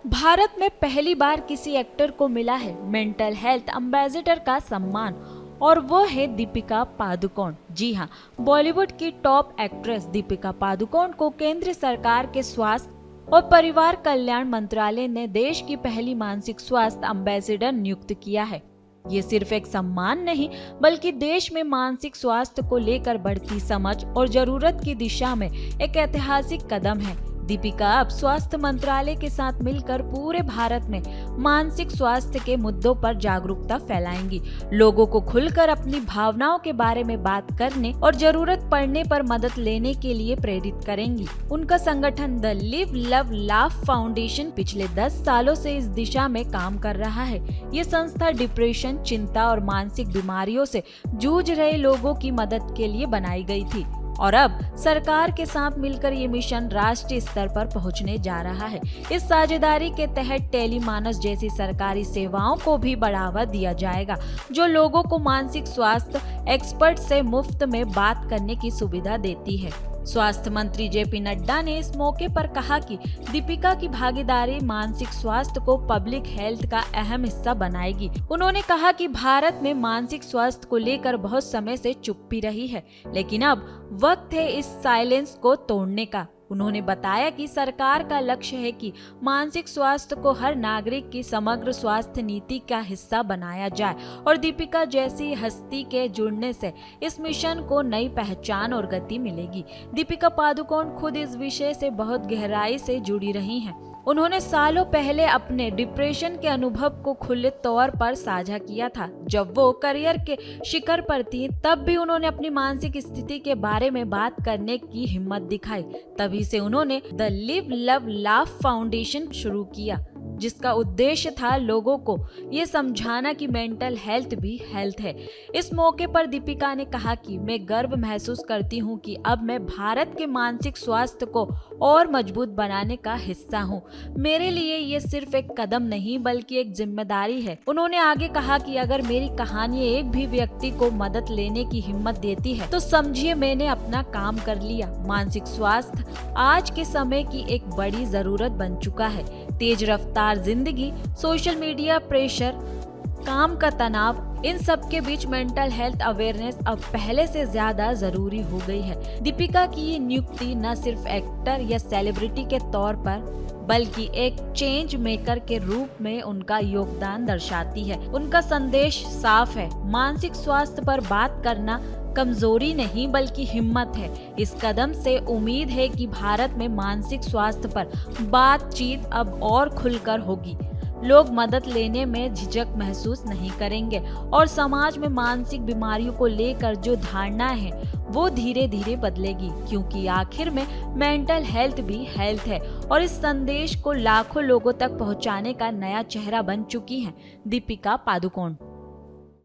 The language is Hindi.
भारत में पहली बार किसी एक्टर को मिला है मेंटल हेल्थ एम्बेसडर का सम्मान और वो है दीपिका पादुकोण। जी हाँ, बॉलीवुड की टॉप एक्ट्रेस दीपिका पादुकोण को केंद्र सरकार के स्वास्थ्य और परिवार कल्याण मंत्रालय ने देश की पहली मानसिक स्वास्थ्य एम्बेसडर नियुक्त किया है। ये सिर्फ एक सम्मान नहीं बल्कि देश में मानसिक स्वास्थ्य को लेकर बढ़ती समझ और जरूरत की दिशा में एक ऐतिहासिक कदम है। दीपिका अब स्वास्थ्य मंत्रालय के साथ मिलकर पूरे भारत में मानसिक स्वास्थ्य के मुद्दों पर जागरूकता फैलाएंगी, लोगों को खुलकर अपनी भावनाओं के बारे में बात करने और जरूरत पड़ने पर मदद लेने के लिए प्रेरित करेंगी। उनका संगठन the live love laugh foundation पिछले 10 सालों से इस दिशा में काम कर रहा है। ये संस्था डिप्रेशन, चिंता और मानसिक बीमारियों से जूझ रहे लोगों की मदद के लिए बनाई गई थी और अब सरकार के साथ मिलकर ये मिशन राष्ट्रीय स्तर पर पहुंचने जा रहा है। इस साझेदारी के तहत टेलीमानस जैसी सरकारी सेवाओं को भी बढ़ावा दिया जाएगा, जो लोगों को मानसिक स्वास्थ्य एक्सपर्ट से मुफ्त में बात करने की सुविधा देती है। स्वास्थ्य मंत्री जेपी नड्डा ने इस मौके पर कहा कि दीपिका की भागीदारी मानसिक स्वास्थ्य को पब्लिक हेल्थ का अहम हिस्सा बनाएगी। उन्होंने कहा कि भारत में मानसिक स्वास्थ्य को लेकर बहुत समय से चुप्पी रही है, लेकिन अब वक्त है इस साइलेंस को तोड़ने का। उन्होंने बताया कि सरकार का लक्ष्य है कि मानसिक स्वास्थ्य को हर नागरिक की समग्र स्वास्थ्य नीति का हिस्सा बनाया जाए और दीपिका जैसी हस्ती के जुड़ने से इस मिशन को नई पहचान और गति मिलेगी। दीपिका पादुकोण खुद इस विषय से बहुत गहराई से जुड़ी रही हैं। उन्होंने सालों पहले अपने डिप्रेशन के अनुभव को खुले तौर पर साझा किया था। जब वो करियर के शिखर पर थी, तब भी उन्होंने अपनी मानसिक स्थिति के बारे में बात करने की हिम्मत दिखाई। तभी से उन्होंने the live love laugh foundation शुरू किया, जिसका उद्देश्य था लोगों को ये समझाना कि मेंटल हेल्थ भी हेल्थ है। इस मौके पर दीपिका ने कहा कि मैं गर्व महसूस करती हूँ कि अब मैं भारत के मानसिक स्वास्थ्य को और मजबूत बनाने का हिस्सा हूँ। मेरे लिए ये सिर्फ एक कदम नहीं बल्कि एक जिम्मेदारी है। उन्होंने आगे कहा कि अगर मेरी कहानी एक भी व्यक्ति को मदद लेने की हिम्मत देती है तो समझिए मैंने अपना काम कर लिया। मानसिक स्वास्थ्य आज के समय की एक बड़ी जरूरत बन चुका है। तेज रफ्तार जिंदगी, सोशल मीडिया प्रेशर, काम का तनाव, इन सब के बीच मेंटल हेल्थ अवेयरनेस अब पहले से ज्यादा जरूरी हो गई है। दीपिका की ये नियुक्ति न सिर्फ एक्टर या सेलिब्रिटी के तौर पर बल्कि एक चेंज मेकर के रूप में उनका योगदान दर्शाती है। उनका संदेश साफ है, मानसिक स्वास्थ्य पर बात करना कमजोरी नहीं बल्कि हिम्मत है। इस कदम से उम्मीद है कि भारत में मानसिक स्वास्थ्य पर बातचीत अब और खुलकर होगी। लोग मदद लेने में झिझक महसूस नहीं करेंगे और समाज में मानसिक बीमारियों को लेकर जो धारणा है वो धीरे धीरे बदलेगी, क्योंकि आखिर में मेंटल हेल्थ भी हेल्थ है और इस संदेश को लाखों लोगों तक पहुंचाने का नया चेहरा बन चुकी हैं दीपिका पादुकोण।